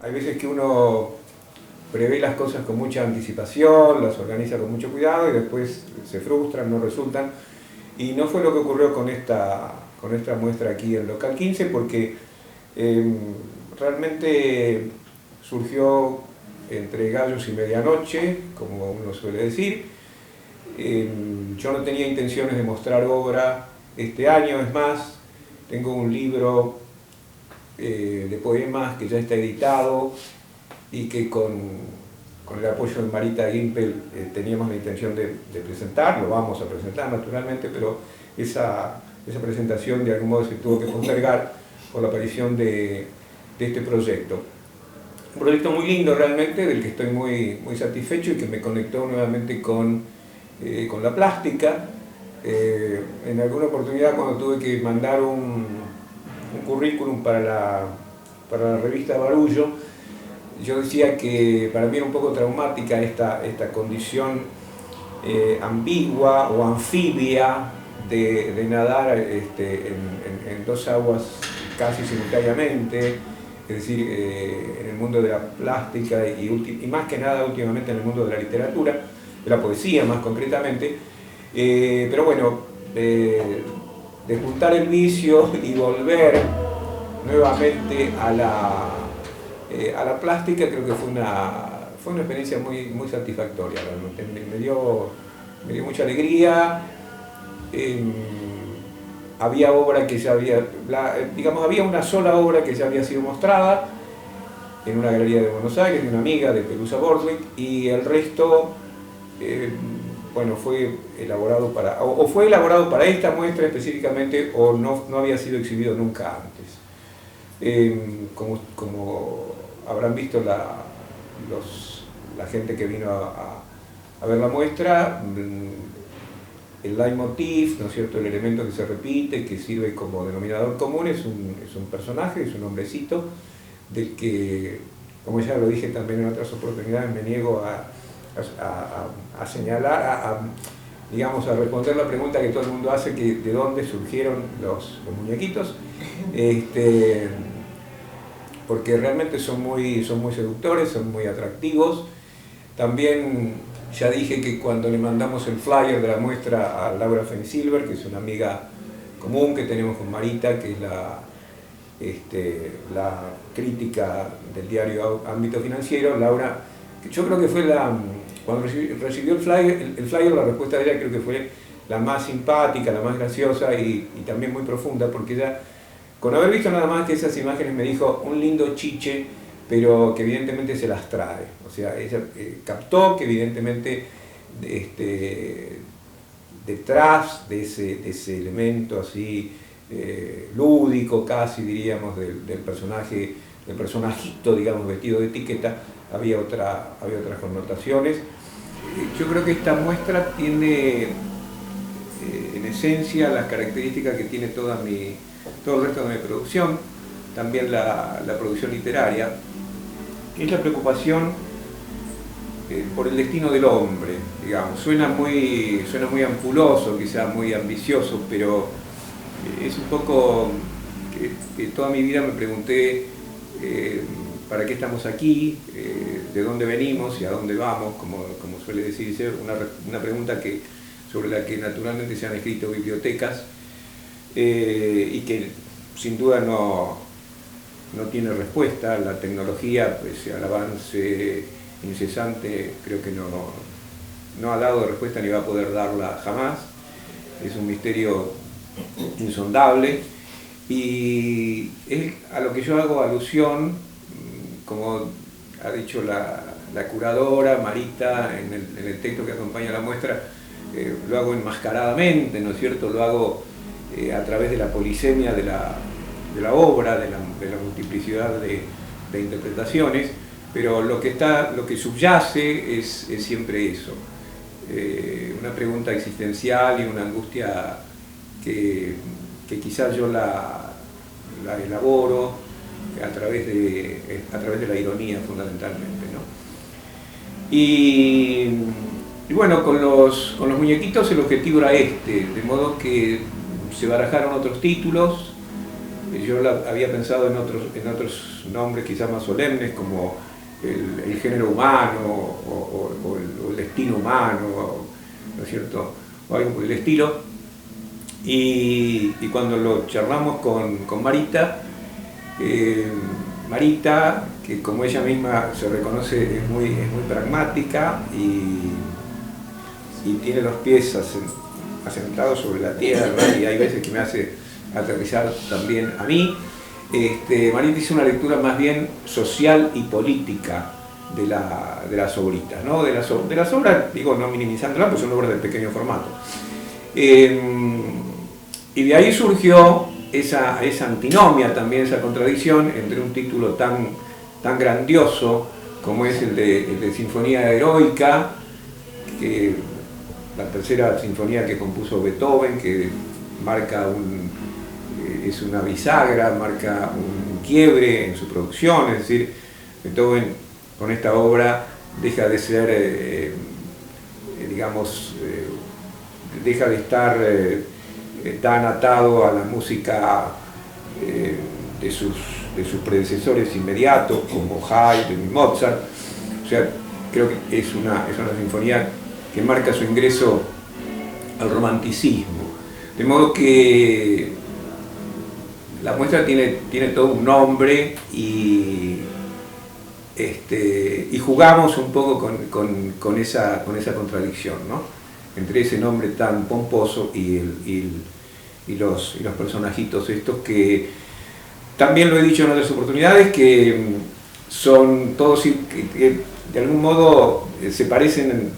hay veces que uno prevé las cosas con mucha anticipación, las organiza con mucho cuidado y después se frustran, no resultan. Y no fue lo que ocurrió con esta muestra aquí en Local 15, porque realmente surgió entre gallos y medianoche, como uno suele decir. Yo no tenía intenciones de mostrar obra este año, es más, tengo un libro de poemas que ya está editado y que con el apoyo de Marita Gimpel teníamos la intención de presentar, lo vamos a presentar naturalmente, pero esa presentación de algún modo se tuvo que postergar por la aparición de este proyecto. Un proyecto muy lindo realmente, del que estoy muy satisfecho y que me conectó nuevamente con la plástica. En alguna oportunidad, cuando tuve que mandar un currículum para la revista Barullo, yo decía que para mí era un poco traumática esta condición ambigua o anfibia de nadar en dos aguas casi simultáneamente, es decir, en el mundo de la plástica y más que nada últimamente en el mundo de la literatura, de la poesía más concretamente, pero bueno, de juntar el vicio y volver nuevamente a la plástica, creo que fue una experiencia muy satisfactoria realmente. Me dio mucha alegría. Había obra que ya había, había una sola obra que ya había sido mostrada en una galería de Buenos Aires, de una amiga de Pelusa Bordwick, y el resto, bueno, fue elaborado para esta muestra específicamente, o no había sido exhibido nunca antes. Como habrán visto la gente que vino a ver la muestra, el leitmotiv, ¿no es cierto?, el elemento que se repite, que sirve como denominador común, es un personaje, es un hombrecito, del que, como ya lo dije también en otras oportunidades, me niego a señalar, digamos, a responder la pregunta que todo el mundo hace, que de dónde surgieron los muñequitos, porque realmente son muy seductores, son muy atractivos. También ya dije que cuando le mandamos el flyer de la muestra a Laura Fensilver, que es una amiga común que tenemos con Marita, que es la crítica del diario Ámbito Financiero, Laura, que yo creo que fue cuando recibió el flyer, la respuesta de ella creo que fue la más simpática, la más graciosa y también muy profunda, porque ella, con haber visto nada más que esas imágenes, me dijo un lindo chiche, pero que evidentemente se las trae. O sea, ella captó que evidentemente detrás de ese elemento así lúdico casi, diríamos, del personajito, digamos, vestido de etiqueta, había otras connotaciones. Yo creo que esta muestra tiene en esencia las características que tiene todo el resto de mi producción, también la producción literaria, que es la preocupación por el destino del hombre, digamos. Suena muy ampuloso, quizá muy ambicioso, pero es un poco que toda mi vida me pregunté para qué estamos aquí, de dónde venimos y a dónde vamos, como suele decirse, una pregunta sobre la que naturalmente se han escrito bibliotecas y que sin duda no tiene respuesta. La tecnología, pese al avance incesante, creo que no ha dado respuesta ni va a poder darla jamás. Es un misterio insondable y es a lo que yo hago alusión, como ha dicho la curadora Marita en el texto que acompaña la muestra, lo hago enmascaradamente, ¿no es cierto? Lo hago a través de la polisemia de la obra, de la multiplicidad de interpretaciones, pero lo que subyace es siempre eso, una pregunta existencial y una angustia que quizás yo la elaboro a través de la ironía fundamentalmente, ¿no? Y bueno, con los muñequitos el objetivo era de modo que se barajaron otros títulos. yo había pensado en otros nombres quizás más solemnes, como el género humano o el destino humano, ¿no es cierto? O algo por el estilo. Y cuando lo charlamos con Marita, Marita, que como ella misma se reconoce, es muy pragmática y tiene los pies asentados sobre la tierra, y hay veces que me hace aterrizar también a mí. Marita hizo una lectura más bien social y política de las obritas, ¿no? de las obras, digo, no minimizándolas, pues son obras de pequeño formato. Y de ahí surgió esa antinomia también, esa contradicción entre un título tan grandioso como es el de Sinfonía Heroica, que la tercera sinfonía que compuso Beethoven, que marca es una bisagra, marca un quiebre en su producción. Es decir, Beethoven con esta obra deja de ser, digamos, deja de estar tan atado a la música de sus predecesores inmediatos como Haydn y Mozart. O sea, creo que es una sinfonía que marca su ingreso al romanticismo. De modo que la muestra tiene todo un nombre y jugamos un poco con esa contradicción, ¿no? Entre ese nombre tan pomposo y los personajitos estos, que también lo he dicho en otras oportunidades, que son todos, que de algún modo se parecen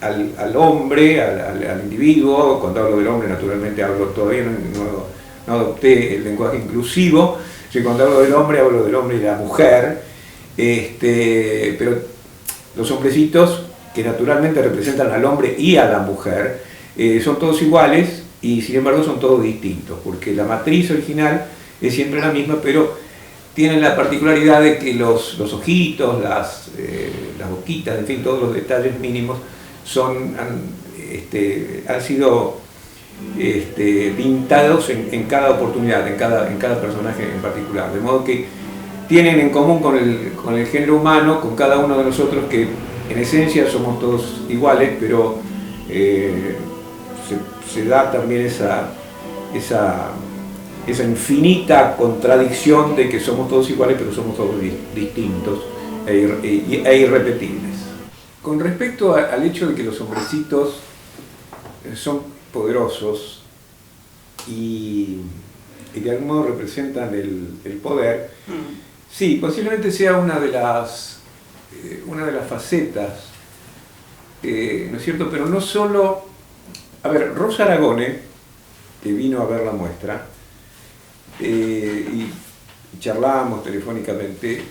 al hombre, al individuo. Cuando hablo del hombre, naturalmente todavía no adopté el lenguaje inclusivo. Cuando hablo del hombre y de la mujer, pero los hombrecitos, que naturalmente representan al hombre y a la mujer, son todos iguales y sin embargo son todos distintos, porque la matriz original es siempre la misma, pero tienen la particularidad de que los ojitos, las boquitas, en fin, todos los detalles mínimos han sido pintados en cada oportunidad, en cada personaje en particular, de modo que tienen en común con el género humano, con cada uno de nosotros, que en esencia somos todos iguales, pero se da también esa infinita contradicción de que somos todos iguales, pero somos todos distintos e irrepetibles. Con respecto al hecho de que los hombrecitos son poderosos y de algún modo representan el poder, sí, posiblemente sea una de las facetas, ¿no es cierto? Pero no solo. A ver, Rosa Aragone, que vino a ver la muestra, y charlábamos telefónicamente,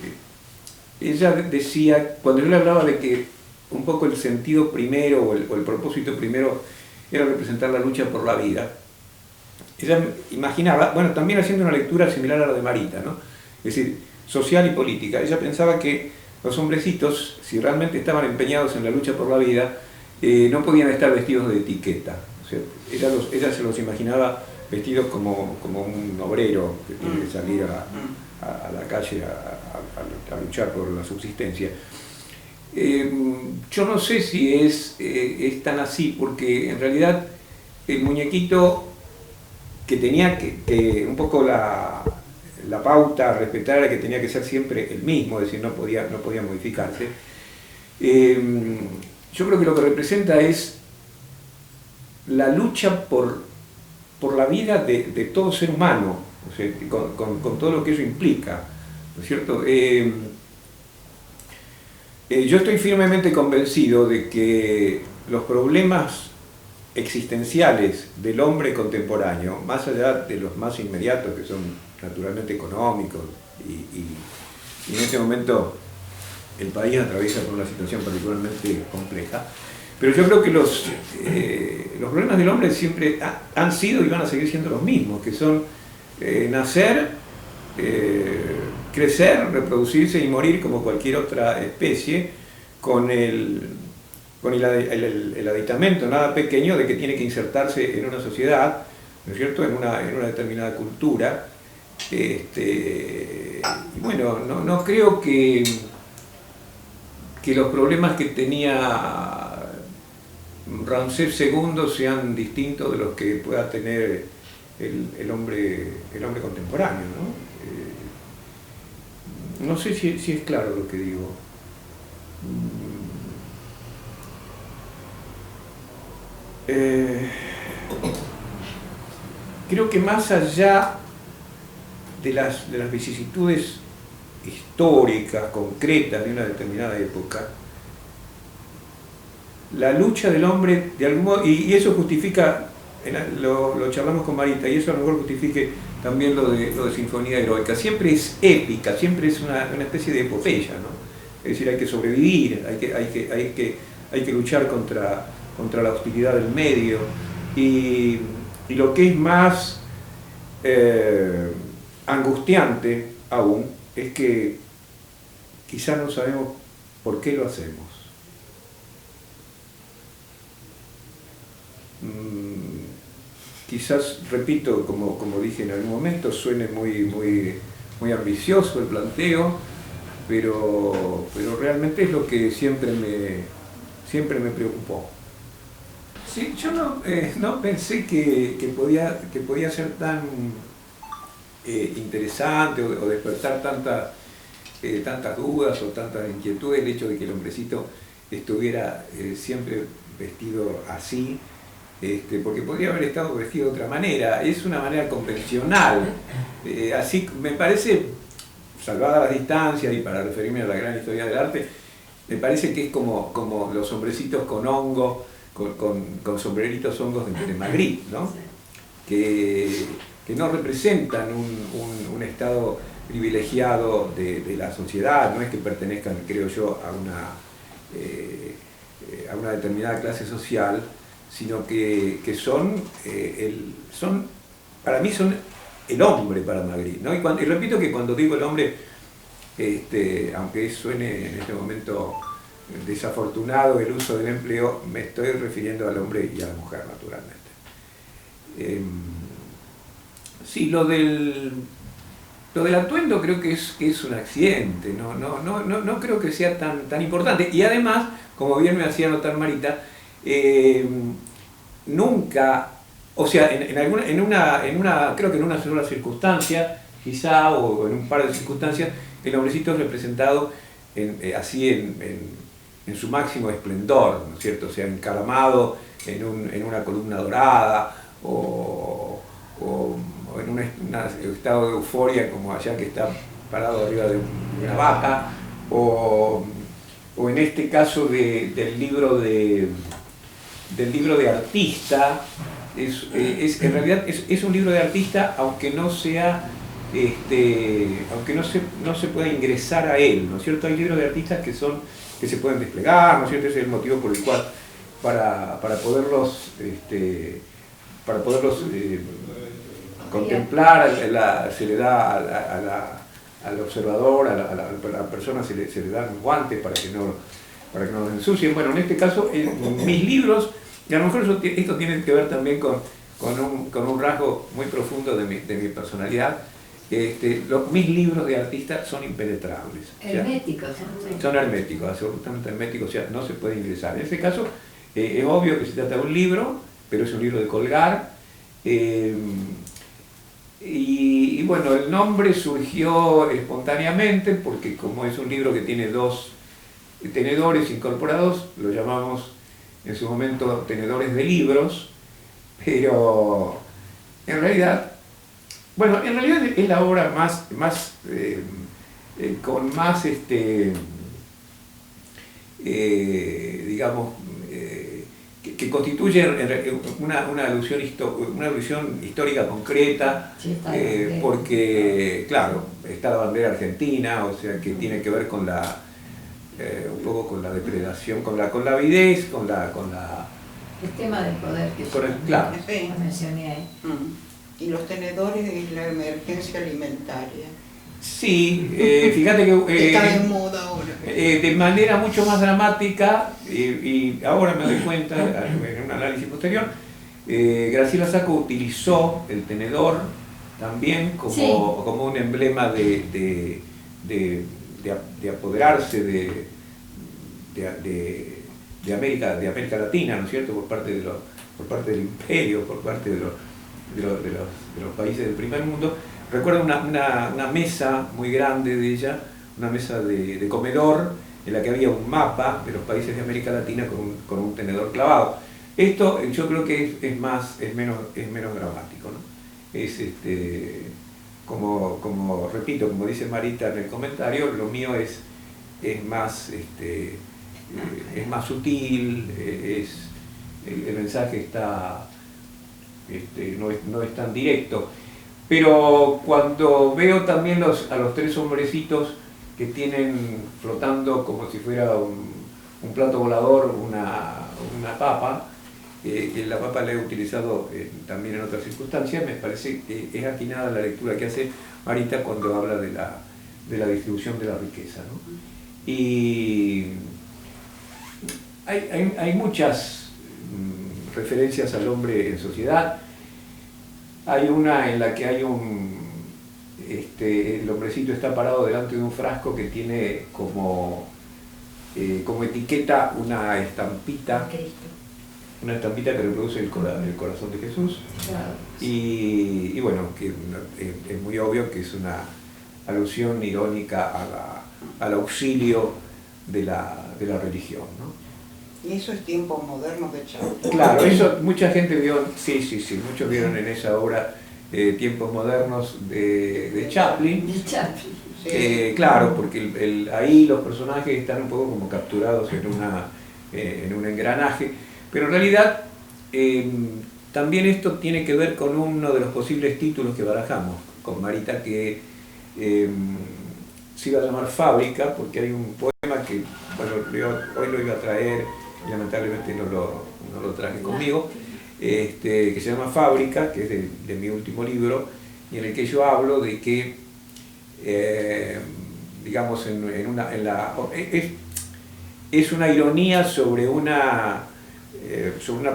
ella decía, cuando yo le hablaba de que un poco el sentido primero o el propósito primero era representar la lucha por la vida, ella imaginaba, bueno, también haciendo una lectura similar a la de Marita, ¿no? Es decir, social y política. Ella pensaba que los hombrecitos, si realmente estaban empeñados en la lucha por la vida, no podían estar vestidos de etiqueta. O sea, ella se los imaginaba vestidos como un obrero que tiene que salir a la calle a luchar por la subsistencia. Yo no sé si es tan así, porque en realidad el muñequito, que tenía que un poco la pauta a respetar era que tenía que ser siempre el mismo, es decir, no podía modificarse. Yo creo que lo que representa es la lucha por la vida de todo ser humano, o sea, con todo lo que eso implica, ¿no es cierto? Yo estoy firmemente convencido de que los problemas existenciales del hombre contemporáneo, más allá de los más inmediatos, que son naturalmente económicos, y en este momento el país atraviesa por una situación particularmente compleja, pero yo creo que los problemas del hombre siempre han sido y van a seguir siendo los mismos, que son nacer, crecer, reproducirse y morir como cualquier otra especie, con el aditamento nada pequeño de que tiene que insertarse en una sociedad, ¿no es cierto?, en una determinada cultura, Bueno, no creo que los problemas que tenía Ramsés II sean distintos de los que pueda tener el hombre contemporáneo, ¿no? No sé si es claro lo que digo. Creo que más allá de las vicisitudes históricas, concretas de una determinada época, la lucha del hombre, de algún modo, y eso justifica, lo charlamos con Marita, y eso a lo mejor justifique también lo de Sinfonía Heroica, siempre es épica, siempre es una especie de epopeya, ¿no? Es decir, hay que sobrevivir, hay que luchar contra la hostilidad del medio, y lo que es más angustiante aún es que quizás no sabemos por qué lo hacemos. Quizás, repito, como dije en algún momento, suene muy ambicioso el planteo, pero realmente es lo que siempre me preocupó. Sí, yo no pensé que podía ser tan interesante o despertar tantas dudas o tantas inquietudes el hecho de que el hombrecito estuviera siempre vestido así, porque podría haber estado vestido de otra manera. Es una manera convencional, así me parece, salvada las distancias y para referirme a la gran historia del arte, me parece que es como los hombrecitos con hongo, con sombreritos hongos de Magritte, ¿no? Que no representan un estado privilegiado de la sociedad, no es que pertenezcan, creo yo, a una determinada clase social, sino que para mí son el hombre para Magritte, ¿no? Y repito que cuando digo el hombre, aunque suene en este momento desafortunado el uso del empleo, me estoy refiriendo al hombre y a la mujer, naturalmente. Sí, lo del atuendo creo que es un accidente, no creo que sea tan importante. Y además, como bien me hacía notar Marita, nunca, o sea, creo que en una sola circunstancia, quizá, o en un par de circunstancias, el hombrecito es representado así en su máximo esplendor, ¿no es cierto? O sea, encaramado en una columna dorada, o en un estado de euforia como allá que está parado arriba de una vaca, o en este caso del libro de artista, en realidad es un libro de artista, aunque no sea, aunque no se pueda ingresar a él, ¿no es cierto? Hay libros de artistas que se pueden desplegar, ¿no es cierto? Ese es el motivo por el cual para poderlos contemplar se le da al observador, a la persona se le dan guantes para que no los ensucien. Bueno, en este caso, mis libros, y a lo mejor esto tiene que ver también con un rasgo muy profundo de mi personalidad. Mis libros de artista son impenetrables. Herméticos. Son herméticos, absolutamente herméticos, o sea, no se puede ingresar. En este caso, es obvio que se trata de un libro, pero es un libro de colgar. Y bueno, el nombre surgió espontáneamente porque como es un libro que tiene 2 tenedores incorporados, lo llamamos en su momento tenedores de libros, pero en realidad es la obra con más digamos, que constituye una alusión histórica concreta, sí, porque, claro, está la bandera argentina, o sea, que tiene que ver con un poco con la depredación, con la avidez, con la... El tema del poder que claro. Lo mencioné ahí. Y los tenedores de la emergencia alimentaria. Sí, fíjate que está de moda ahora. De manera mucho más dramática, y ahora me doy cuenta en un análisis posterior, Graciela Sacco utilizó el tenedor también como, Sí. como un emblema de apoderarse de América Latina, ¿no es cierto?, por parte del imperio, por parte de los países del primer mundo. Recuerdo una mesa muy grande de ella, una mesa de comedor, en la que había un mapa de los países de América Latina con un tenedor clavado. Esto yo creo que es menos dramático, ¿no? Es como repito, como dice Marita en el comentario, lo mío es más sutil, el mensaje está no es tan directo. Pero cuando veo también a los tres hombrecitos que tienen flotando como si fuera un plato volador, una papa, que la papa la he utilizado también en otras circunstancias, me parece que es atinada la lectura que hace Marita cuando habla de la distribución de la riqueza, ¿no? Y hay muchas referencias al hombre en sociedad. Hay una en la que hay el hombrecito está parado delante de un frasco que tiene como etiqueta una estampita que reproduce el corazón de Jesús. Claro. Y bueno, que es muy obvio que es una alusión irónica al auxilio de la religión, ¿no? Y eso es tiempos modernos de Chaplin. Claro, eso mucha gente vio, sí, muchos vieron en esa obra Tiempos Modernos de Chaplin. De Chaplin. Sí. Claro, porque ahí los personajes están un poco como capturados en un engranaje, pero en realidad también esto tiene que ver con uno de los posibles títulos que barajamos con Marita, que se iba a llamar Fábrica, porque hay un poema que, bueno, hoy lo iba a traer, lamentablemente no lo traje conmigo, que se llama Fábrica, que es de mi último libro, y en el que yo hablo de que, digamos, es una ironía sobre una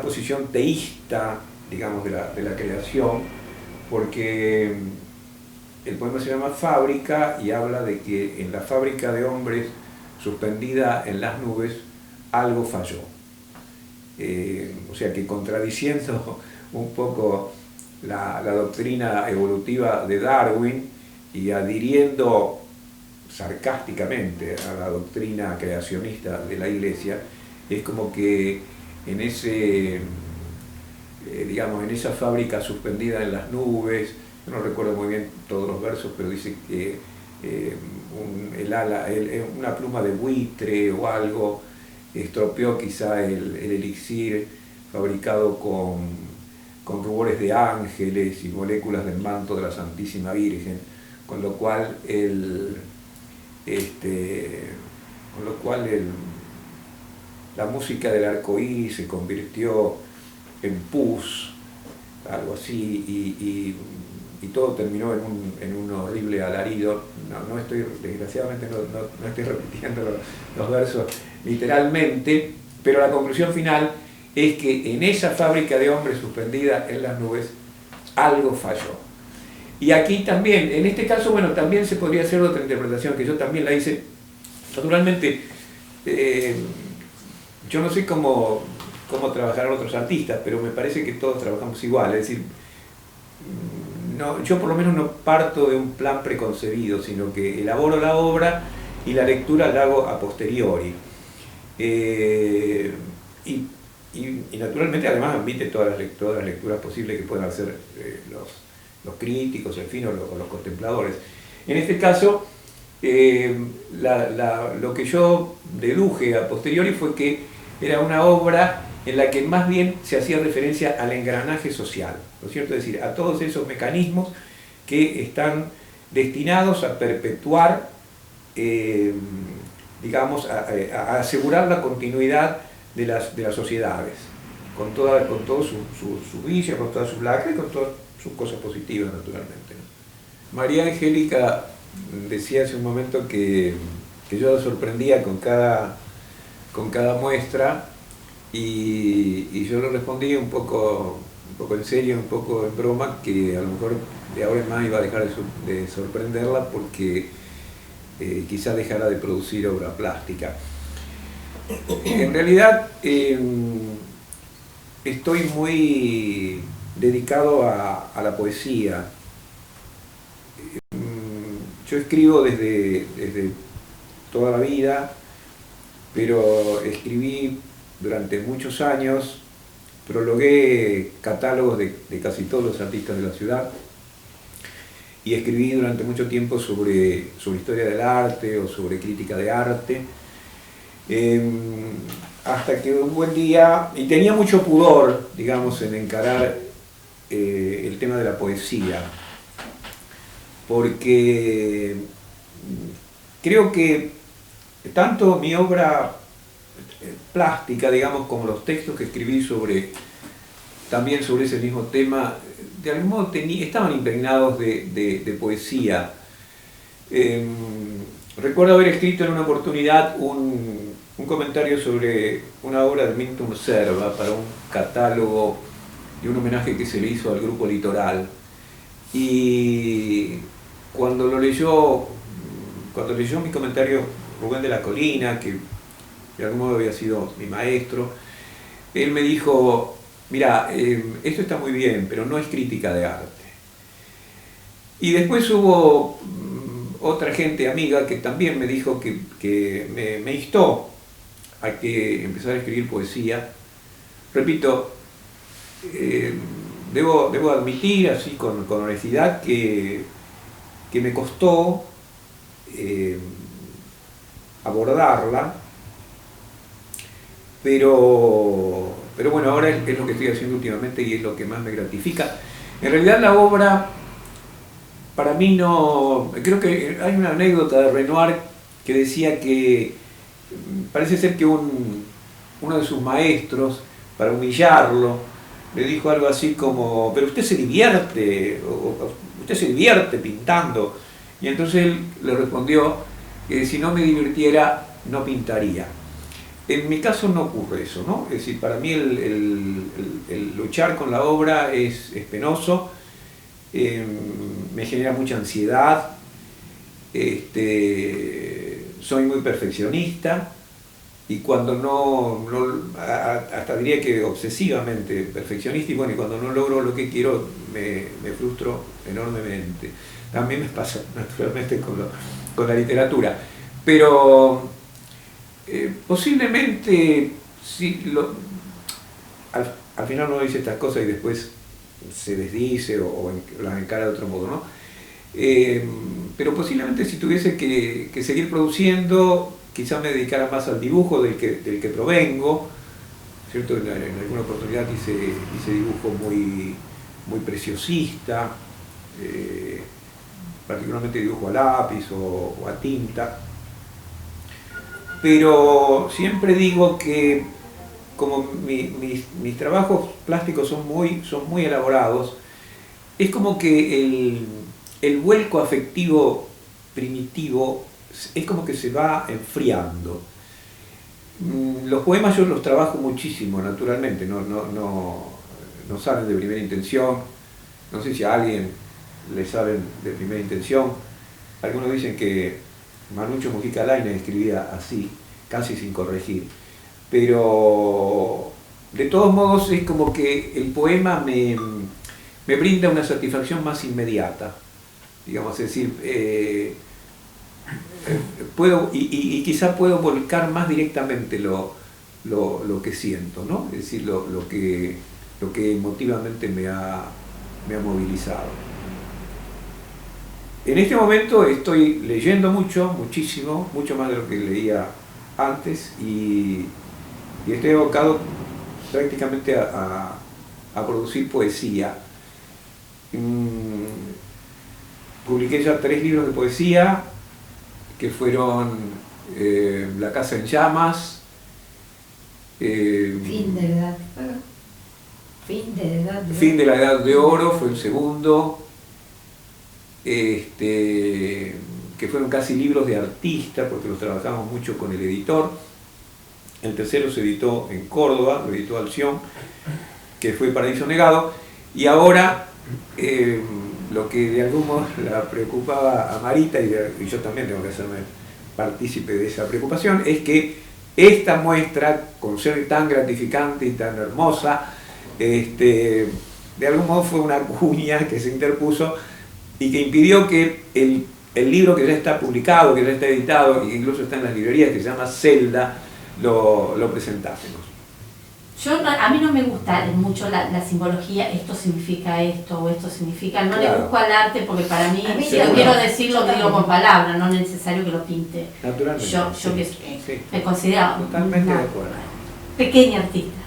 posición teísta, digamos, de la creación, porque el poema se llama Fábrica y habla de que en la fábrica de hombres suspendida en las nubes algo falló. O sea que, contradiciendo un poco la doctrina evolutiva de Darwin y adhiriendo sarcásticamente a la doctrina creacionista de la Iglesia, es como que en esa fábrica suspendida en las nubes, no recuerdo muy bien todos los versos, pero dice que una pluma de buitre o algo estropeó quizá el elixir fabricado con rubores de ángeles y moléculas del manto de la Santísima Virgen, con lo cual la música del arco iris se convirtió en pus, algo así, y todo terminó en un horrible alarido. Desgraciadamente no estoy repitiendo los versos literalmente, pero la conclusión final es que en esa fábrica de hombres suspendida en las nubes algo falló. Y aquí también, en este caso, bueno, también se podría hacer otra interpretación, que yo también la hice. Naturalmente, yo no sé cómo trabajarán otros artistas, pero me parece que todos trabajamos igual, es decir, yo por lo menos no parto de un plan preconcebido, sino que elaboro la obra y la lectura la hago a posteriori. Y naturalmente además admite todas las lecturas posibles que puedan hacer los críticos, en fin, o los contempladores. En este caso, lo que yo deduje a posteriori fue que era una obra en la que más bien se hacía referencia al engranaje social, ¿no es cierto? Es decir, a todos esos mecanismos que están destinados a perpetuar, digamos, a asegurar la continuidad de las sociedades, con todo su vicio, con todas sus lacras y con todas sus cosas positivas, naturalmente, ¿no? María Angélica decía hace un momento que yo la sorprendía con cada muestra, y yo le respondí un poco en serio, un poco en broma, que a lo mejor de ahora en más iba a dejar de sorprenderla porque quizás dejara de producir obra plástica. En realidad estoy muy dedicado a la poesía. Yo escribo desde toda la vida, pero escribí durante muchos años, prologué catálogos de casi todos los artistas de la ciudad y escribí durante mucho tiempo sobre historia del arte o sobre crítica de arte. Hasta que un buen día, y tenía mucho pudor, digamos, en encarar el tema de la poesía, porque creo que tanto mi obra plástica, digamos, como los textos que escribí también sobre ese mismo tema, de algún modo estaban impregnados de poesía. Recuerdo haber escrito en una oportunidad un comentario sobre una obra de Milton Serva para un catálogo de un homenaje que se le hizo al grupo Litoral. Y cuando leyó mi comentario Rubén de la Colina, que de algún modo había sido mi maestro, él me dijo: mira, esto está muy bien, pero no es crítica de arte. Y después hubo otra gente amiga que también me dijo que me instó a que empezara a escribir poesía. Repito, debo admitir así con honestidad que me costó abordarla, pero bueno, ahora es lo que estoy haciendo últimamente y es lo que más me gratifica. En realidad la obra, para mí no... Creo que hay una anécdota de Renoir que decía que parece ser que uno de sus maestros, para humillarlo, le dijo algo así como: pero usted se divierte pintando. Y entonces él le respondió que si no me divirtiera, no pintaría. En mi caso no ocurre eso, ¿no? Es decir, para mí el luchar con la obra es penoso, me genera mucha ansiedad, soy muy perfeccionista y cuando hasta diría que obsesivamente perfeccionista, y bueno, y cuando no logro lo que quiero me frustro enormemente. También me pasa naturalmente con la literatura, pero posiblemente sí, al final uno dice estas cosas y después se desdice o las encara de otro modo, ¿no? Pero posiblemente si tuviese que seguir produciendo, quizás me dedicara más al dibujo del que provengo, ¿cierto? En alguna oportunidad hice dibujo muy preciosista, particularmente dibujo a lápiz o a tinta, pero siempre digo que como mis trabajos plásticos son muy elaborados, es como que el vuelco afectivo primitivo es como que se va enfriando. Los poemas yo los trabajo muchísimo, naturalmente, no salen de primera intención. No sé si a alguien le saben de primera intención. Algunos dicen que Manucho Mujica Lainez escribía así, casi sin corregir. Pero de todos modos es como que el poema me brinda una satisfacción más inmediata, digamos, es decir, puedo y quizá puedo volcar más directamente lo que siento, ¿no? Es decir, lo que emotivamente me ha movilizado. En este momento estoy leyendo muchísimo, mucho más de lo que leía antes, y estoy abocado prácticamente a producir poesía. Publiqué ya 3 libros de poesía, que fueron La casa en llamas, Fin de la edad de oro fue el segundo, que fueron casi libros de artista, porque los trabajamos mucho con el editor. El tercero se editó en Córdoba, lo editó Alción, que fue Paraíso Negado, y ahora lo que de algún modo la preocupaba a Marita, y yo también tengo que hacerme partícipe de esa preocupación, es que esta muestra, con ser tan gratificante y tan hermosa, de algún modo fue una cuña que se interpuso y que impidió que el libro que ya está publicado, que ya está editado, e incluso está en las librerías, que se llama Zelda, lo presentásemos. A mí no me gusta mucho la simbología, esto significa esto o esto significa, no Claro. le busco al arte porque para mí, si seguro. yo quiero decirlo, lo digo con palabras, no es necesario que lo pinte. Naturalmente. Yo sí, que sí. me considero Totalmente una de acuerdo. pequeña artista.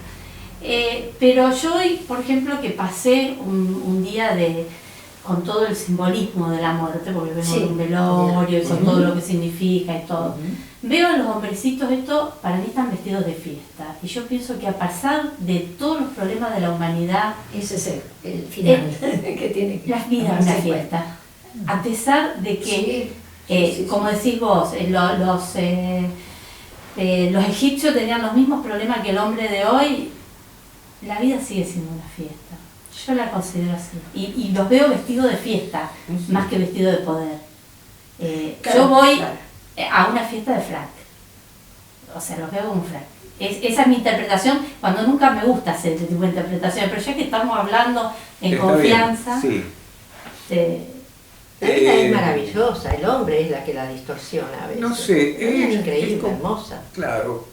Pero yo hoy, por ejemplo, que pasé un día con todo el simbolismo de la muerte, porque vengo Sí. de un velorio y con Ujú. todo lo que significa y todo. Veo a los hombrecitos, esto para mí están vestidos de fiesta. Y yo pienso que a pesar de todos los problemas de la humanidad, Ese es el final que tiene que la vida es una fiesta. A pesar de que, Sí, como decís vos, los egipcios tenían los mismos problemas que el hombre de hoy, la vida sigue siendo una fiesta. Yo la considero así. Y los veo vestidos de fiesta, más que vestidos de poder. Claro, yo voy claro. a una fiesta de frac. O sea, los veo como frac. Esa es mi interpretación, cuando nunca me gusta hacer este tipo de interpretaciones, pero ya que estamos hablando en Está confianza, bien, sí. La vida Eh, es maravillosa, el hombre es la que la distorsiona a veces. No sé, La vida es es increíble, como- hermosa. Claro.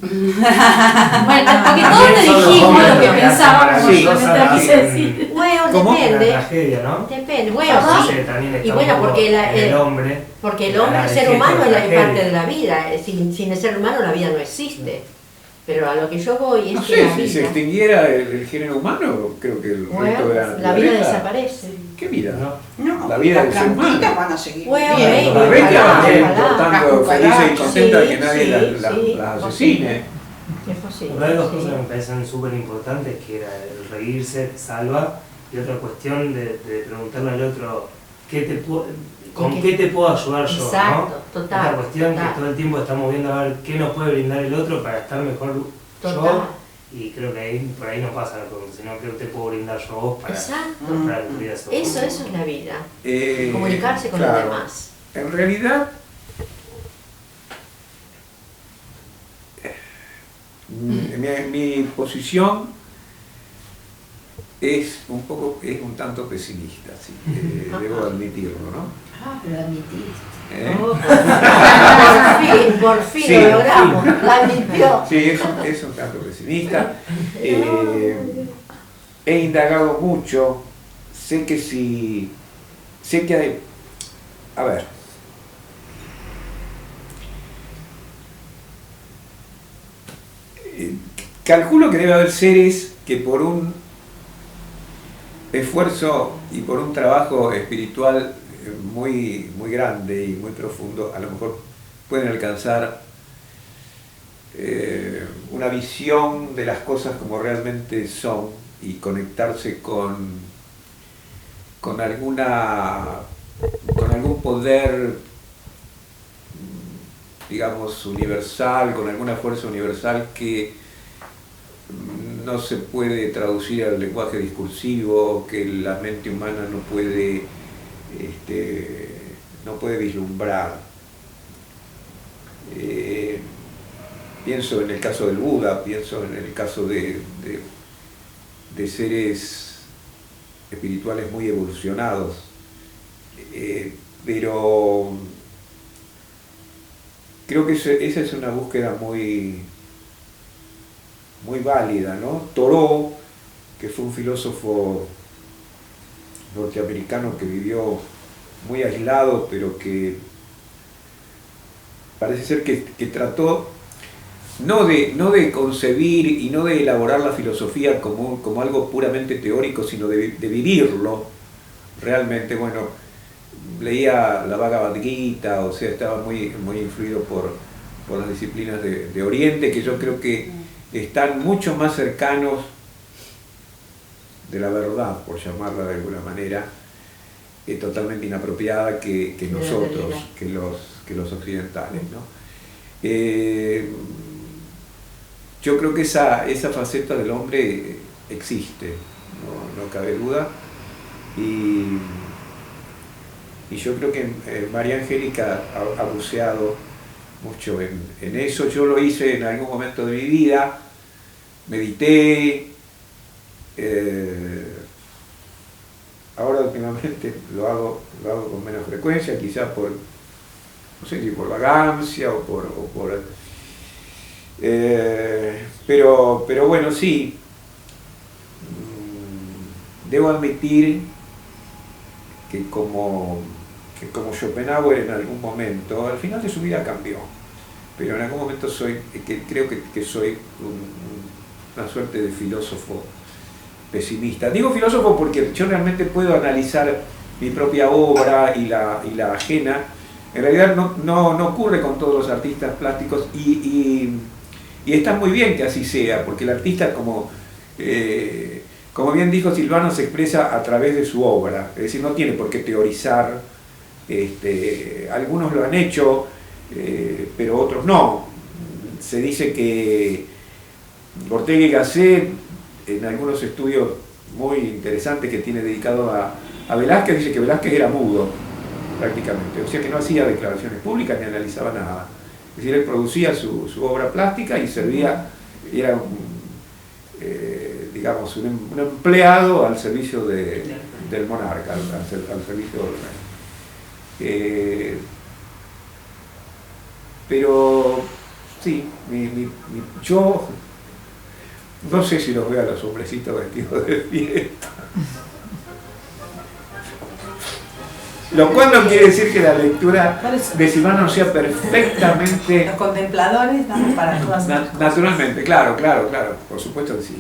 bueno, porque todos También le son los dijimos hombres lo que que hacen pensábamos, Sí, yo maravillosas no te quise hacen decir. Bueno, ¿Cómo? la depende. tragedia, ¿no? Depende, bueno, Ajá. sí. Entonces también está Y un bueno, poco porque el hombre. Porque el hombre, el la ser fiesta humano es la tragedia. parte de la vida. Sin el ser humano la vida no existe. Pero a lo que yo voy es No que sé, la si se vida, extinguiera el género humano, creo que el resto de bueno, la la vida naturaleza- desaparece. ¿Qué vida? ¿no? No, La vida las del ser humano. plantitas van a seguir Bueno, viviendo. Las ojalá, bestias van a seguir ojalá. portando Las felices y cucarachas, contentas de que sí, nadie sí, las sí, asesine. posible. Es posible. Pero hay dos sí. cosas que me parecen súper importantes, que era el reírse, salva, y otra cuestión de preguntarle al otro, ¿con qué te puedo ayudar yo? Exacto, ¿no? total, Esta cuestión total. que todo el tiempo estamos viendo a ver qué nos puede brindar el otro para estar mejor Total. yo, y creo que por ahí no pasa la pregunta, sino que te puedo brindar yo a vos para Exacto. mejorar tu vida. Eso es la vida. Eh, Comunicarse con claro. los demás. En realidad, mi posición es un tanto pesimista, sí, debo admitirlo, ¿no? Ah, lo admitiste. ¿Eh? Oh, por fin Sí, lo logramos. La admitió. Sí, es un tanto pesimista. He indagado mucho, sé que hay, a ver, calculo que debe haber seres que por un esfuerzo y por un trabajo espiritual muy, muy grande y muy profundo, a lo mejor pueden alcanzar una visión de las cosas como realmente son y conectarse con algún poder, digamos, universal, con alguna fuerza universal que no se puede traducir al lenguaje discursivo, que la mente humana no puede vislumbrar. Pienso en el caso del Buda, pienso en el caso de seres espirituales muy evolucionados, pero creo que esa es una búsqueda muy válida, ¿no? Thoreau, que fue un filósofo norteamericano que vivió muy aislado, pero que parece ser que trató no de concebir y no de elaborar la filosofía como algo puramente teórico, sino de vivirlo realmente. Bueno, leía la Bhagavad Gita, o sea, estaba muy, muy influido por las disciplinas de Oriente, que yo creo que están mucho más cercanos de la verdad, por llamarla de alguna manera, totalmente inapropiada que nosotros, que los occidentales, ¿no? Yo creo que esa faceta del hombre existe, no cabe duda, y yo creo que María Angélica ha buceado mucho en eso. Yo lo hice en algún momento de mi vida, medité, ahora últimamente lo hago con menos frecuencia, quizás por, no sé si por vagancia o por pero bueno, sí, debo admitir que como Schopenhauer en algún momento, al final de su vida cambió, pero en algún momento creo que soy una suerte de filósofo pesimista. Digo filósofo porque yo realmente puedo analizar mi propia obra y la ajena. En realidad no ocurre con todos los artistas plásticos y está muy bien que así sea, porque el artista, como bien dijo Silvano, se expresa a través de su obra, es decir, no tiene por qué teorizar. Algunos lo han hecho, pero otros no. Se dice que Ortega y Gasset, en algunos estudios muy interesantes que tiene dedicado a Velázquez, dice que Velázquez era mudo, prácticamente, o sea que no hacía declaraciones públicas ni analizaba nada. Es decir, él producía su obra plástica y era digamos, un empleado al servicio del monarca, al servicio del rey. Pero sí, yo no sé si los veo a los hombrecitos vestidos de fiesta. Lo cual no quiere decir que la lectura de Silvano no sea perfectamente... Los contempladores damos para todas las cosas. Naturalmente, claro, por supuesto que sí.